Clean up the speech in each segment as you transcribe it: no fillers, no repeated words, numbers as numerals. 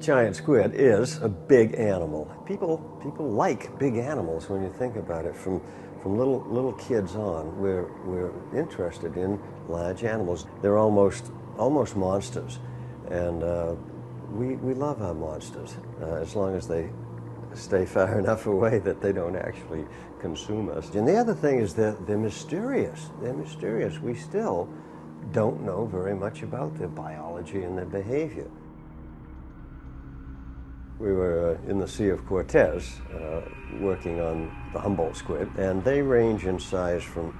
giant squid is a big animal. People like big animals when you think about it. From little kids on, we're interested in large animals. They're almost monsters, and we love our monsters as long as they stay far enough away that they don't actually consume us. And the other thing is that they're mysterious. They're mysterious. We still don't know very much about their biology and their behavior. We were in the Sea of Cortez working on the Humboldt squid, and they range in size from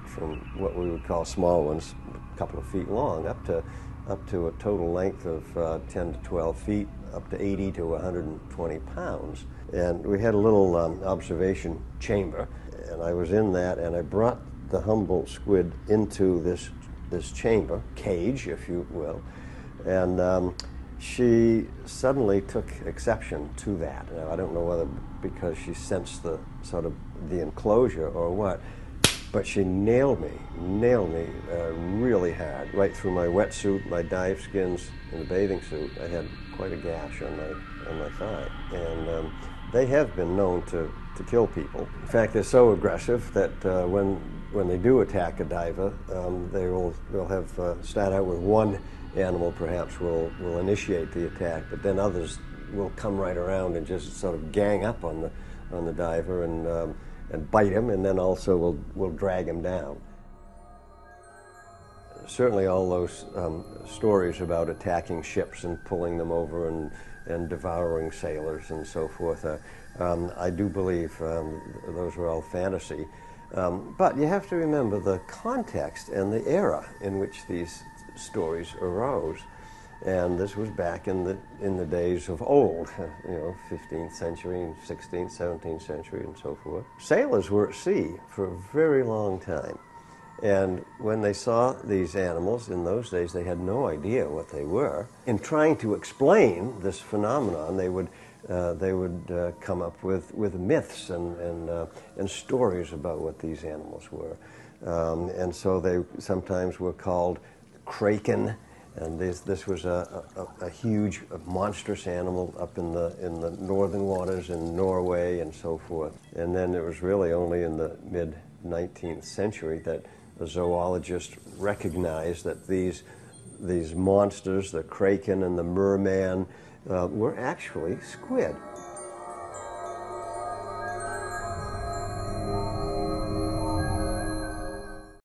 what we would call small ones, a couple of feet long, up to a total length of 10 to 12 feet, up to 80 to 120 pounds. And we had a little observation chamber, and I was in that, and I brought the Humboldt squid into this chamber, cage, if you will, and she suddenly took exception to that. Now, I don't know whether because she sensed the sort of the enclosure or what, but she nailed me really hard, right through my wetsuit, my dive skins, and the bathing suit. I had quite a gash on my thigh, and they have been known to kill people. In fact, they're so aggressive that when they do attack a diver, they'll have start out with one animal perhaps will initiate the attack, but then others will come right around and just sort of gang up on the diver and bite him, and then also will drag him down. Certainly all those stories about attacking ships and pulling them over and devouring sailors and so forth, I do believe those were all fantasy. But you have to remember the context and the era in which these stories arose, and this was back in the days of old, 15th century, 16th, 17th century, and so forth. Sailors were at sea for a very long time, and when they saw these animals in those days, they had no idea what they were. In trying to explain this phenomenon, they would come up with myths and stories about what these animals were, and so they sometimes were called kraken, and this was a huge, monstrous animal up in the northern waters in Norway and so forth. And then it was really only in the mid-19th century that a zoologist recognized that these monsters, the kraken and the merman, were actually squid.